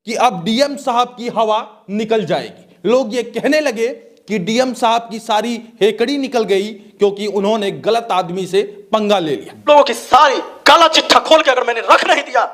कि अब डीएम साहब की हवा निकल जाएगी। लोग ये कहने लगे कि डीएम साहब की सारी हेकड़ी निकल गई क्योंकि उन्होंने गलत आदमी से पंगा ले लिया। लोगों की सारी काला चिट्ठा खोल के अगर मैंने रख नहीं दिया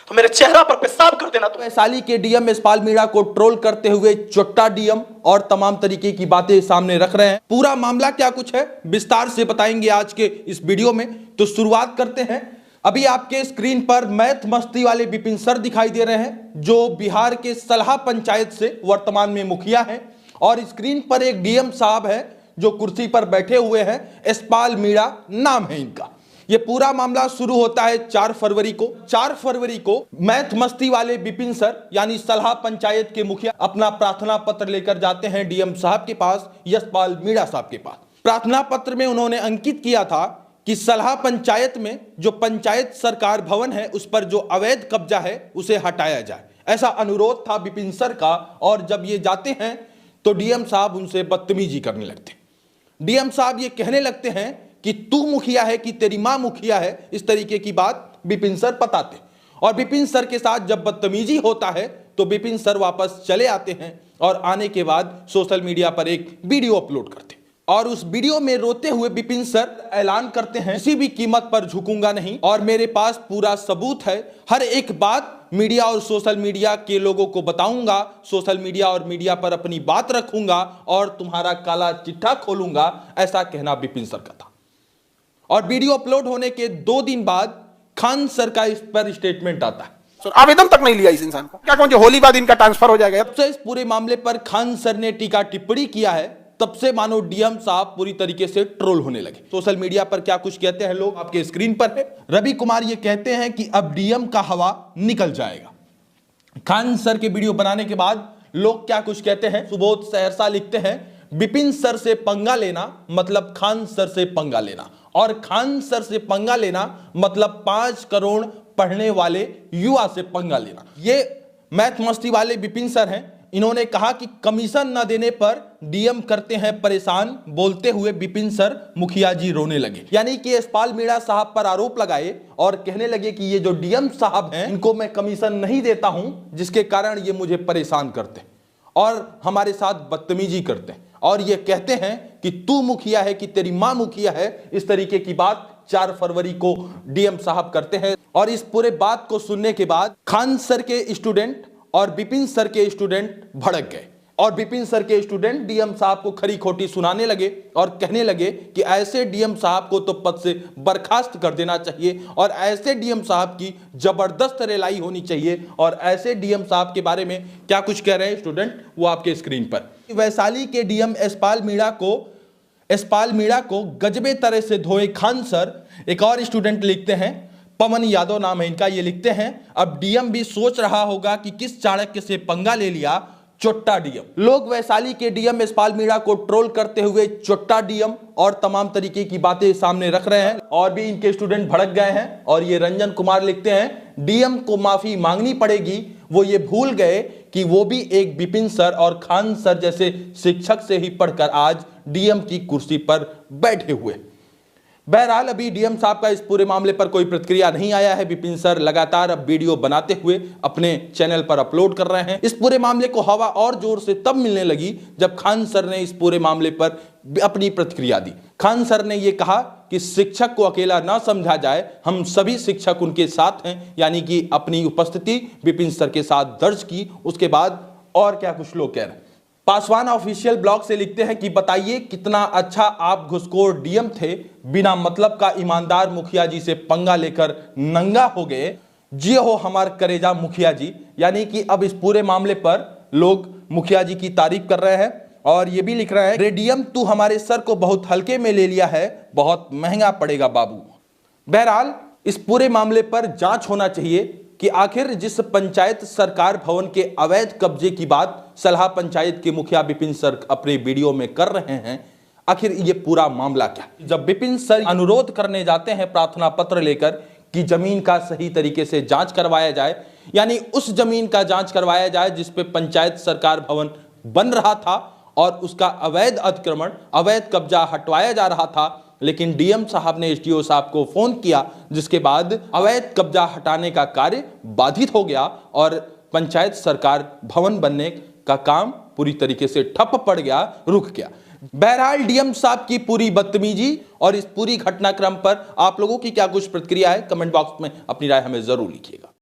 तो मेरे चेहरा पर पेशाब कर देना। तो वैशाली के डीएम यशपाल मीणा को ट्रोल करते हुए चोट्टा डीएम और तमाम तरीके की बातें सामने रख रहे हैं। पूरा मामला क्या कुछ है विस्तार से बताएंगे आज के इस वीडियो में। तो शुरुआत करते हैं। अभी आपके स्क्रीन पर मैथ मस्ती वाले विपिन सर दिखाई दे रहे हैं जो बिहार के सलहा पंचायत से वर्तमान में मुखिया हैं, और स्क्रीन पर एक डीएम साहब है जो कुर्सी पर बैठे हुए हैं, यशपाल मीणा नाम है इनका। ये पूरा मामला शुरू होता है 4 फरवरी को। 4 फरवरी को मैथ मस्ती वाले विपिन सर यानी सलहा पंचायत के मुखिया अपना प्रार्थना पत्र लेकर जाते हैं डीएम साहब के पास, यशपाल मीणा साहब के पास। प्रार्थना पत्र में उन्होंने अंकित किया था कि सलहा पंचायत में जो पंचायत सरकार भवन है उस पर जो अवैध कब्जा है उसे हटाया जाए, ऐसा अनुरोध था विपिन सर का। और जब ये जाते हैं तो डीएम साहब उनसे बदतमीजी करने लगते हैं। डीएम साहब ये कहने लगते हैं कि तू मुखिया है कि तेरी मां मुखिया है, इस तरीके की बात विपिन सर बताते। और विपिन सर के साथ जब बदतमीजी होता है तो विपिन सर वापस चले आते हैं और आने के बाद सोशल मीडिया पर एक वीडियो अपलोड करते हैं। और उस वीडियो में रोते हुए विपिन सर ऐलान करते हैं, किसी भी कीमत पर झुकूंगा नहीं और मेरे पास पूरा सबूत है, हर एक बात मीडिया और सोशल मीडिया के लोगों को बताऊंगा, सोशल मीडिया और मीडिया पर अपनी बात रखूंगा और तुम्हारा काला चिट्ठा खोलूंगा, ऐसा कहना विपिन सर का था। और वीडियो अपलोड होने के 2 दिन बाद खान सर का इस पर स्टेटमेंट आता है। आवेदन तक नहीं लिया इस इंसान का, क्या कहूं जो होली बाद इनका ट्रांसफर हो जाएगा। जब से इस पूरे मामले पर खान सर ने टीका टिप्पणी किया है तब से मानो डीएम साहब पूरी तरीके से ट्रोल होने लगे। सोशल मीडिया पर क्या कुछ कहते हैं लोग आपके स्क्रीन पर है। रवि कुमार ये कहते हैं कि अब डीएम का हवा निकल जाएगा। खान सर के वीडियो बनाने के बाद लोग क्या कुछ कहते हैं। सुबोध सहरसा लिखते हैं, विपिन सर से पंगा लेना मतलब खान सर से पंगा लेना, और खान सर से पंगा लेना मतलब 5 करोड़ पढ़ने वाले युवा से पंगा लेना। ये मैथ मस्ती वाले विपिन सर हैं। इन्होंने कहा कि कमीशन न देने पर डीएम करते हैं परेशान। बोलते हुए विपिन सर मुखिया जी रोने लगे, यानी कि यशपाल मीणा साहब पर आरोप लगाए और कहने लगे कि ये जो डीएम साहब हैं इनको मैं कमीशन नहीं देता हूं, जिसके कारण ये मुझे परेशान करते हैं और हमारे साथ बदतमीजी करते हैं, और ये कहते हैं कि तू मुखिया है कि तेरी मां मुखिया है। इस तरीके की बात 4 फरवरी को डीएम साहब करते हैं। और इस पूरे बात को सुनने के बाद खान सर के स्टूडेंट और विपिन सर के स्टूडेंट भड़क गए, और विपिन सर के स्टूडेंट डीएम साहब को खरी खोटी सुनाने लगे और कहने लगे कि ऐसे डीएम साहब को तो पद से बर्खास्त कर देना चाहिए और ऐसे डीएम साहब की जबरदस्त रिहाई होनी चाहिए। और ऐसे डीएम साहब के बारे में क्या कुछ कह रहे हैं स्टूडेंट, वो आपके स्क्रीन पर। वैशाली के डीएम यशपाल मीणा को गजबे तरह से धोए खान सर। एक और स्टूडेंट लिखते हैं, पवन यादव नाम है इनका, ये लिखते हैं, अब डीएम भी सोच रहा होगा कि किस चाणक्य से पंगा ले लिया, चोट्टा डीएम। लोग वैशाली के डीएम यशपाल मीणा को ट्रोल करते हुए चोट्टा डीएम और तमाम तरीके की बातें सामने रख रहे हैं, और भी इनके स्टूडेंट भड़क गए हैं। और ये रंजन कुमार लिखते हैं, डीएम को माफी मांगनी पड़ेगी, वो ये भूल गए कि वो भी एक विपिन सर और खान सर जैसे शिक्षक से ही पढ़कर आज डीएम की कुर्सी पर बैठे हुए। बहरहाल अभी डीएम साहब का इस पूरे मामले पर कोई प्रतिक्रिया नहीं आया है। विपिन सर लगातार अब वीडियो बनाते हुए अपने चैनल पर अपलोड कर रहे हैं। इस पूरे मामले को हवा और जोर से तब मिलने लगी जब खान सर ने इस पूरे मामले पर अपनी प्रतिक्रिया दी। खान सर ने यह कहा कि शिक्षक को अकेला ना समझा जाए, हम सभी शिक्षक उनके साथ हैं, यानी कि अपनी उपस्थिति विपिन सर के साथ दर्ज की। उसके बाद और क्या कुछ लोग कह रहे हैं। पासवान ऑफिशियल ब्लॉग से लिखते हैं कि बताइए कितना अच्छा आप घुसखोर डीएम थे, बिना मतलब का ईमानदार मुखिया जी से पंगा लेकर नंगा हो गए, जी हो हमार करेजा मुखिया जी। यानी कि अब इस पूरे मामले पर लोग मुखिया जी की तारीफ कर रहे हैं और ये भी लिख रहे हैं, रे डीएम तू हमारे सर को बहुत हल्के में ले लिया है, बहुत महंगा पड़ेगा बाबू। बहरहाल इस पूरे मामले पर जांच होना चाहिए कि आखिर जिस पंचायत सरकार भवन के अवैध कब्जे की बात सलहा पंचायत के मुखिया विपिन सर अपने वीडियो में कर रहे हैं, आखिर ये पूरा मामला क्या। जब विपिन सर अनुरोध करने जाते हैं प्रार्थना पत्र लेकर कि जमीन का सही तरीके से जांच करवाया जाए, यानी उस जमीन का जांच करवाया जाए जिस पे पंचायत सरकार भवन बन रहा था और उसका अवैध अतिक्रमण, अवैध कब्जा हटवाया जा रहा था, लेकिन डीएम साहब ने एसडीओ साहब को फोन किया, जिसके बाद अवैध कब्जा हटाने का कार्य बाधित हो गया और पंचायत सरकार भवन बनने का काम पूरी तरीके से ठप पड़ गया, रुक गया। बहरहाल डीएम साहब की पूरी बदतमीजी और इस पूरी घटनाक्रम पर आप लोगों की क्या कुछ प्रतिक्रिया है, कमेंट बॉक्स में अपनी राय हमें जरूर लिखिएगा।